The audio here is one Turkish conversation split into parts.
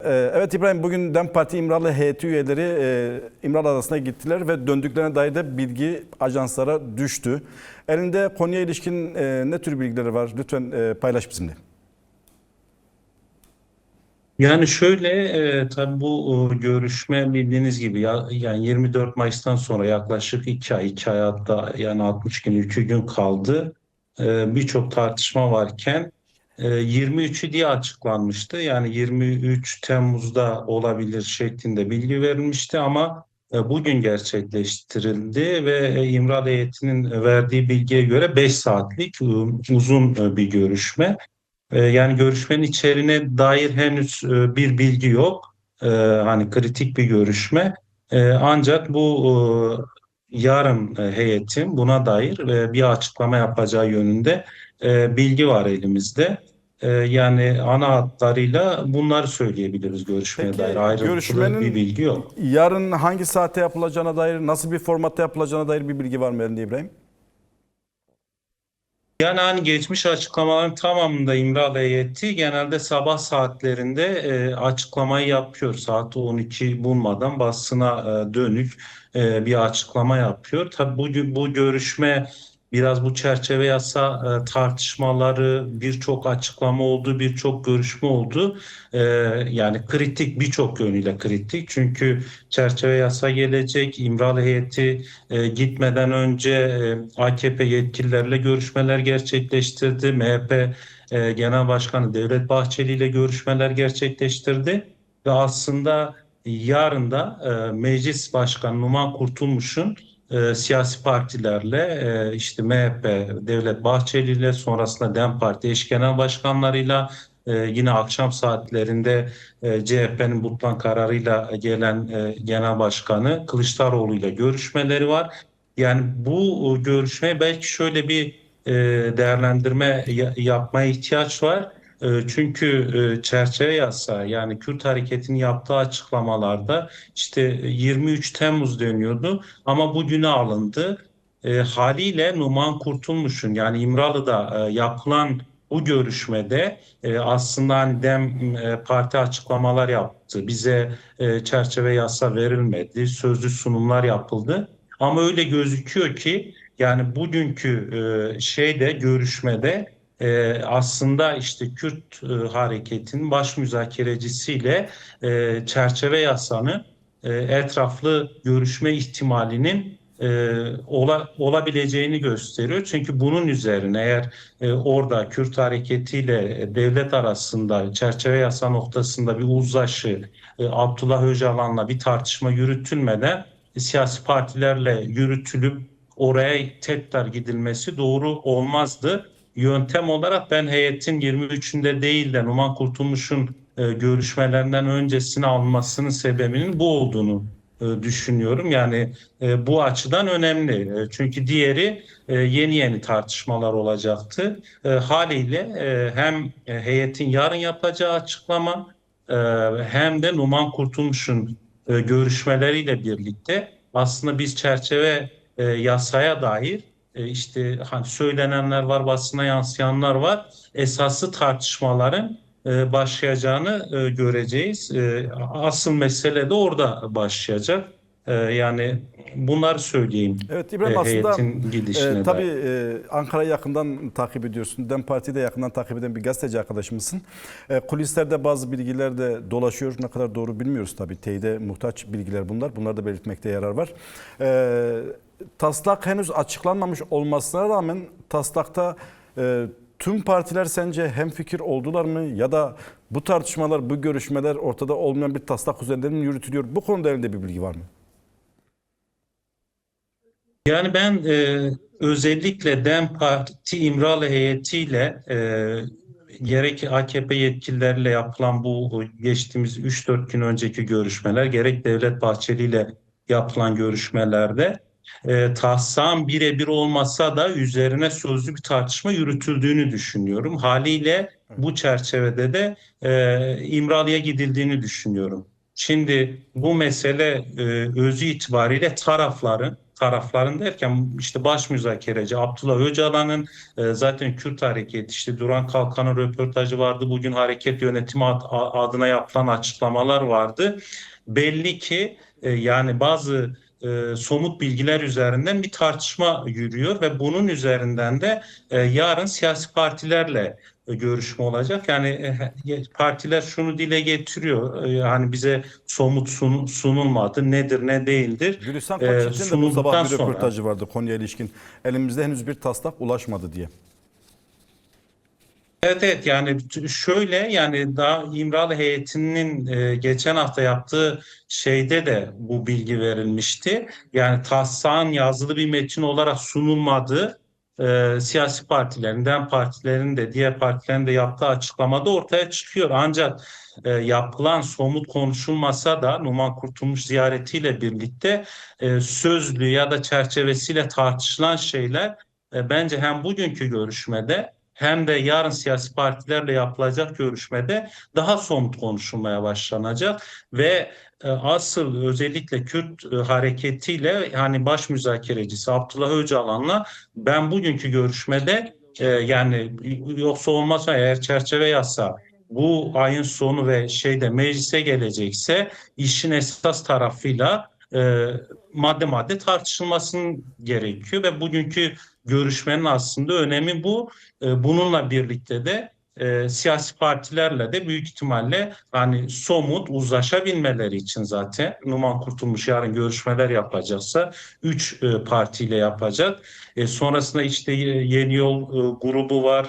Evet İbrahim, bugün DEM Parti İmralı heyeti üyeleri İmralı Adası'na gittiler ve döndüklerine dair de bilgi ajanslara düştü. Elinde konuya ilişkin ne tür bilgileri var? Lütfen paylaş bizimle. Yani şöyle tabii bu görüşme bildiğiniz gibi yani 24 Mayıs'tan sonra yaklaşık 2 ay hatta yani 60 gün 2 gün kaldı. Birçok tartışma varken 23'ü diye açıklanmıştı. Yani 23 Temmuz'da olabilir şeklinde bilgi verilmişti ama bugün gerçekleştirildi ve İmralı heyetinin verdiği bilgiye göre 5 saatlik uzun bir görüşme. Yani görüşmenin içeriğine dair henüz bir bilgi yok. Hani kritik bir görüşme. Ancak bu yarın heyetin buna dair bir açıklama yapacağı yönünde bilgi var elimizde. Yani ana hatlarıyla bunları söyleyebiliriz görüşmeye dair. Peki Ayrıntılı bir görüşmenin bilgi yok. yarın hangi saatte yapılacağına dair, nasıl bir formatta yapılacağına dair bir bilgi var mı elinde İbrahim? Yani hani geçmiş açıklamaların tamamında İmralı heyeti genelde sabah saatlerinde açıklamayı yapıyor. Saat 12 bulmadan basına dönük bir açıklama yapıyor. Tabii bugün bu görüşme biraz bu çerçeve yasa tartışmaları, birçok açıklama oldu, birçok görüşme oldu. E, Yani kritik, birçok yönüyle kritik. Çünkü çerçeve yasa gelecek, İmralı heyeti gitmeden önce AKP yetkililerle görüşmeler gerçekleştirdi. MHP Genel Başkanı Devlet Bahçeli ile görüşmeler gerçekleştirdi. Ve aslında yarın da Meclis Başkanı Numan Kurtulmuş'un siyasi partilerle işte MHP, Devlet Bahçeli ile sonrasında DEM Parti eş genel başkanlarıyla yine akşam saatlerinde CHP'nin Butlan kararıyla gelen genel başkanı Kılıçdaroğlu ile görüşmeleri var. Yani bu görüşmeye belki şöyle bir değerlendirme yapmaya ihtiyaç var. Çünkü çerçeve yasa yani Kürt hareketinin yaptığı açıklamalarda işte 23 Temmuz deniyordu ama bugüne alındı. Haliyle Numan Kurtulmuş'un yani İmralı'da yapılan bu görüşmede aslında hani DEM parti açıklamalar yaptı. Bize çerçeve yasa verilmedi. Sözlü sunumlar yapıldı. Ama öyle gözüküyor ki yani bugünkü şeyde görüşmede aslında işte Kürt hareketinin baş müzakerecisiyle çerçeve yasanı etraflı görüşme ihtimalinin olabileceğini gösteriyor. Çünkü bunun üzerine eğer orada Kürt hareketiyle devlet arasında çerçeve yasa noktasında bir uzlaşı, Abdullah Öcalan'la bir tartışma yürütülmeden siyasi partilerle yürütülüp oraya tekrar gidilmesi doğru olmazdı. Yöntem olarak ben heyetin 23'ünde değil de Numan Kurtulmuş'un görüşmelerinden öncesine alınmasının sebebinin bu olduğunu düşünüyorum. Yani bu açıdan önemli. Çünkü diğeri yeni yeni tartışmalar olacaktı. Haliyle hem heyetin yarın yapacağı açıklama e, hem de Numan Kurtulmuş'un görüşmeleriyle birlikte aslında biz çerçeve yasaya dair işte hani söylenenler var, basına yansıyanlar var. Esaslı tartışmaların başlayacağını göreceğiz. Asıl mesele de orada başlayacak. Yani bunları söyleyeyim Evet İbrahim, aslında heyetin gidişine tabii dair. Ankara'yı yakından takip ediyorsun. DEM Parti'yi de yakından takip eden bir gazeteci arkadaşımızsın. Kulislerde bazı bilgiler de dolaşıyor. Ne kadar doğru bilmiyoruz tabii. Teyide muhtaç bilgiler bunlar. Bunları da belirtmekte yarar var. Taslak henüz açıklanmamış olmasına rağmen taslakta tüm partiler sence hemfikir oldular mı? Ya da bu tartışmalar, bu görüşmeler ortada olmayan bir taslak üzerinden mi yürütülüyor? Bu konuda elinde bir bilgi var mı? Yani ben özellikle DEM Parti İmralı heyetiyle gerek AKP yetkilileriyle yapılan bu geçtiğimiz 3-4 gün önceki görüşmeler, gerek Devlet Bahçeli ile yapılan görüşmelerde taslağın birebir olmasa da üzerine sözlü bir tartışma yürütüldüğünü düşünüyorum. Haliyle bu çerçevede de İmralı'ya gidildiğini düşünüyorum. Şimdi bu mesele özü itibariyle tarafların derken işte baş müzakereci Abdullah Öcalan'ın zaten Kürt hareketi işte Duran Kalkan'ın röportajı vardı. Bugün hareket yönetimi adına yapılan açıklamalar vardı. Belli ki yani bazı somut bilgiler üzerinden bir tartışma yürüyor ve bunun üzerinden de yarın siyasi partilerle görüşme olacak. Yani partiler şunu dile getiriyor. Hani bize somut sunulmadı. Nedir ne değildir. Gülistan Koçyiğit'in de bu sabah Sunulduktan bir sonra. röportajı vardı konuya ilişkin. Elimizde henüz bir taslak ulaşmadı diye. Evet, evet, yani şöyle yani daha İmralı heyetinin geçen hafta yaptığı şeyde de bu bilgi verilmişti. Yani taslağın yazılı bir metin olarak sunulmadığı siyasi partilerin, DEM partilerin de diğer partilerin de yaptığı açıklamada ortaya çıkıyor. Ancak yapılan somut konuşulmasa da Numan Kurtulmuş ziyaretiyle birlikte sözlü ya da çerçevesiyle tartışılan şeyler bence hem bugünkü görüşmede hem de yarın siyasi partilerle yapılacak görüşmede daha somut konuşulmaya başlanacak ve asıl özellikle Kürt hareketiyle hani baş müzakerecisi Abdullah Öcalan'la ben bugünkü görüşmede yani yoksa olmazsa eğer çerçeve yasa bu ayın sonu ve şeyde meclise gelecekse işin esas tarafıyla madde madde tartışılmasının gerekiyor ve bugünkü görüşmenin aslında önemi bu. Bununla birlikte de siyasi partilerle de büyük ihtimalle hani somut uzlaşabilmeleri için zaten Numan Kurtulmuş yarın görüşmeler yapacaksa 3 partiyle yapacak. Sonrasında işte Yeni Yol grubu var.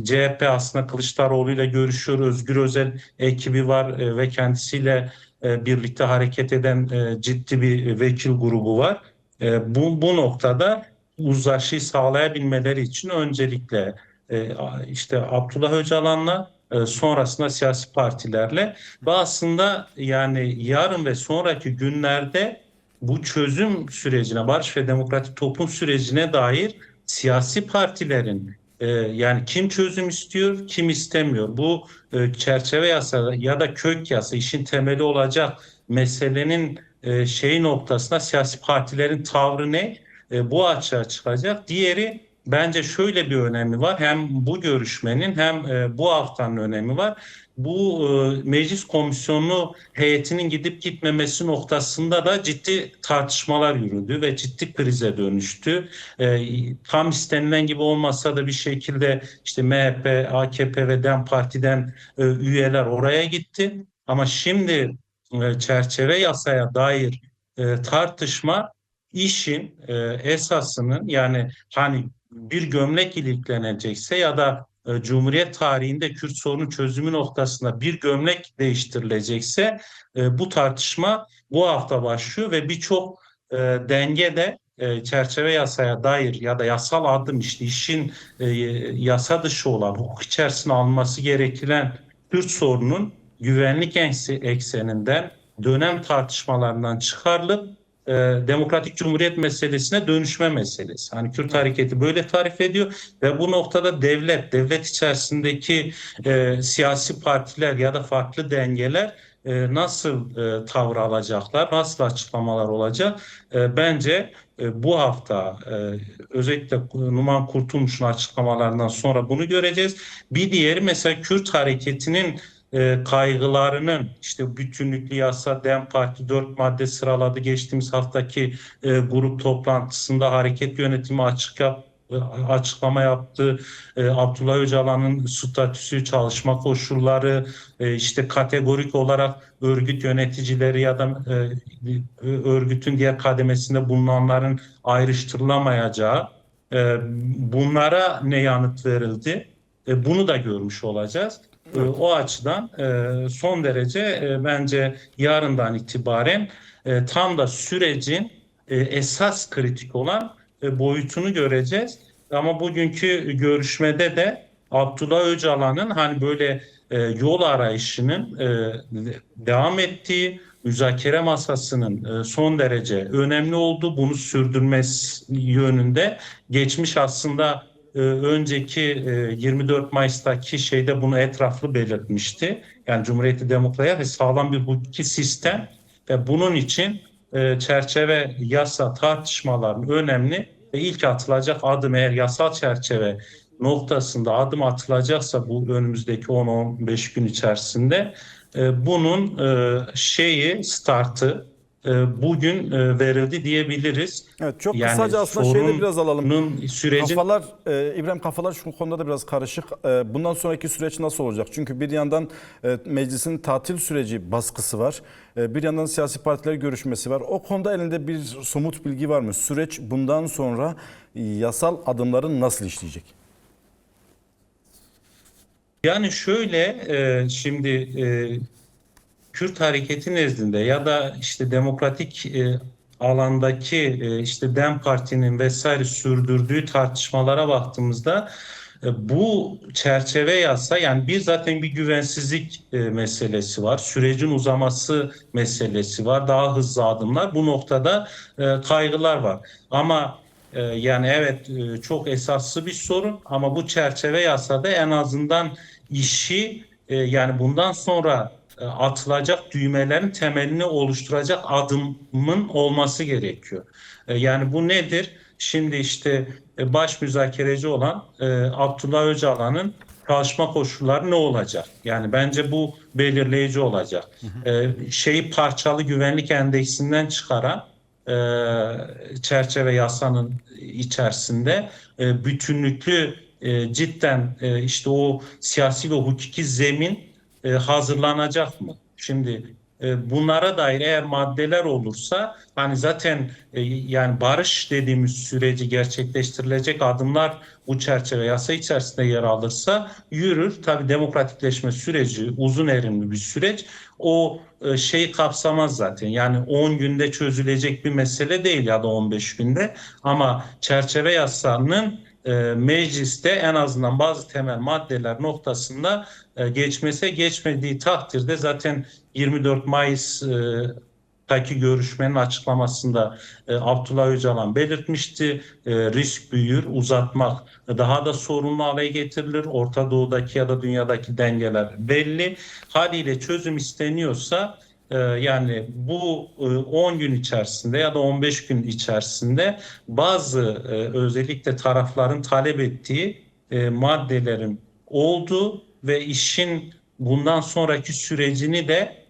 CHP aslında Kılıçdaroğlu ile görüşüyor. Özgür Özel ekibi var ve kendisiyle birlikte hareket eden ciddi bir vekil grubu var. Bu noktada uzlaşıyı sağlayabilmeleri için öncelikle işte Abdullah Öcalan'la sonrasında siyasi partilerle ve aslında yani yarın ve sonraki günlerde bu çözüm sürecine, barış ve demokratik toplum sürecine dair siyasi partilerin yani kim çözüm istiyor, kim istemiyor. Bu çerçeve yasa ya da kök yasa işin temeli olacak meselenin şey noktasında siyasi partilerin tavrı ne? Bu açığa çıkacak. Diğeri bence şöyle bir önemi var. Hem bu görüşmenin hem bu haftanın önemi var. Bu meclis komisyonu heyetinin gidip gitmemesi noktasında da ciddi tartışmalar yürüdü ve ciddi krize dönüştü. Tam istenilen gibi olmasa da bir şekilde işte MHP, AKP ve DEM Parti'den üyeler oraya gitti. Ama şimdi çerçeve yasaya dair tartışma işin esasının yani hani bir gömlek iliklenecekse ya da Cumhuriyet tarihinde Kürt sorunu çözümü noktasında bir gömlek değiştirilecekse bu tartışma bu hafta başlıyor ve birçok dengede çerçeve yasaya dair ya da yasal adım işte işin yasa dışı olan hukuk içerisine alınması gereken Kürt sorunun güvenlik ekseninden dönem tartışmalarından çıkarılıp demokratik cumhuriyet meselesine dönüşme meselesi. Hani Kürt hareketi böyle tarif ediyor ve bu noktada devlet içerisindeki siyasi partiler ya da farklı dengeler nasıl tavır alacaklar, nasıl açıklamalar olacak? Bence bu hafta özellikle Numan Kurtulmuş'un açıklamalarından sonra bunu göreceğiz. Bir diğeri mesela Kürt hareketinin kaygılarının işte bütünlüklü yasa DEM Parti 4 madde sıraladı. Geçtiğimiz haftaki grup toplantısında hareket yönetimi açıklama yaptı. Abdullah Öcalan'ın statüsü, çalışma koşulları, işte kategorik olarak örgüt yöneticileri ya da örgütün diğer kademesinde bulunanların ayrıştırılamayacağı bunlara ne yanıt verildi? Bunu da görmüş olacağız. O açıdan son derece bence yarından itibaren tam da sürecin esas kritik olan boyutunu göreceğiz. Ama bugünkü görüşmede de Abdullah Öcalan'ın hani böyle yol arayışının devam ettiği, müzakere masasının son derece önemli olduğu, bunu sürdürmesi yönünde geçmiş aslında önceki 24 Mayıs'taki şeyde bunu etraflı belirtmişti. Yani Cumhuriyeti Demokraya ve sağlam bir hukuki sistem ve bunun için çerçeve yasa tartışmaların önemli ve ilk atılacak adım, eğer yasal çerçeve noktasında adım atılacaksa bu önümüzdeki 10-15 gün içerisinde bunun startı bugün verildi diyebiliriz. Evet, çok Yani kısaca aslında şeyde biraz alalım. sorunun sürecin Kafalar, İbrahim, kafalar şu konuda da biraz karışık. Bundan sonraki süreç nasıl olacak? Çünkü bir yandan meclisin tatil süreci baskısı var. Bir yandan siyasi partiler görüşmesi var. O konuda elinde bir somut bilgi var mı? Süreç bundan sonra yasal adımların nasıl işleyecek? yani şöyle şimdi Kürt hareketi nezdinde ya da işte demokratik alandaki işte DEM Parti'nin vesaire sürdürdüğü tartışmalara baktığımızda bu çerçeve yasa, yani bir zaten bir güvensizlik meselesi var. Sürecin uzaması meselesi var. Daha hızlı adımlar. Bu noktada kaygılar var. Ama yani evet, çok esaslı bir sorun ama bu çerçeve yasada en azından işi yani bundan sonra atılacak düğmelerin temelini oluşturacak adımın olması gerekiyor. Yani bu nedir? Şimdi işte baş müzakereci olan Abdullah Öcalan'ın çalışma koşulları ne olacak? Yani bence bu belirleyici olacak. Şeyi parçalı güvenlik endeksinden çıkaran çerçeve yasanın içerisinde bütünlüklü cidden işte o siyasi ve hukuki zemin hazırlanacak mı? Şimdi bunlara dair eğer maddeler olursa hani zaten yani barış dediğimiz süreci gerçekleştirilecek adımlar bu çerçeve yasa içerisinde yer alırsa yürür. Tabii demokratikleşme süreci uzun erimli bir süreç. O şeyi kapsamaz zaten. Yani 10 günde çözülecek bir mesele değil ya da 15 günde. Ama çerçeve yasanın mecliste en azından bazı temel maddeler noktasında geçmediği takdirde zaten 24 Mayıs'taki görüşmenin açıklamasında Abdullah Öcalan belirtmişti. Risk büyür, uzatmak daha da sorunlu hale getirilir. Orta Doğu'daki ya da dünyadaki dengeler belli. Haliyle çözüm isteniyorsa yani bu 10 gün içerisinde ya da 15 gün içerisinde bazı özellikle tarafların talep ettiği maddelerin olduğu ve işin bundan sonraki sürecini de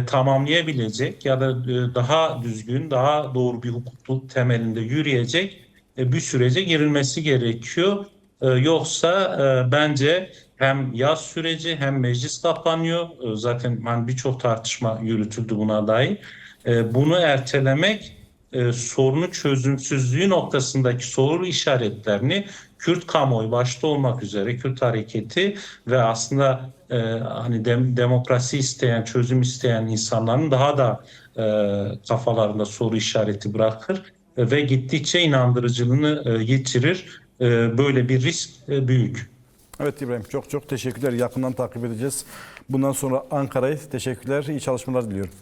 tamamlayabilecek ya da daha düzgün, daha doğru bir hukuk temelinde yürüyecek bir sürece girilmesi gerekiyor. Yoksa bence hem yaz süreci hem meclis kapanıyor. Zaten hani birçok tartışma yürütüldü buna dair. Bunu ertelemek sorunun çözümsüzlüğü noktasındaki soru işaretlerini Kürt kamuoyu başta olmak üzere Kürt hareketi ve aslında hani demokrasi isteyen, çözüm isteyen insanların daha da kafalarında soru işareti bırakır ve gittikçe inandırıcılığını yitirir. Böyle bir risk büyük. Evet İbrahim, çok çok teşekkürler. Yakından takip edeceğiz. Bundan sonra Ankara'yı teşekkürler. İyi çalışmalar diliyorum.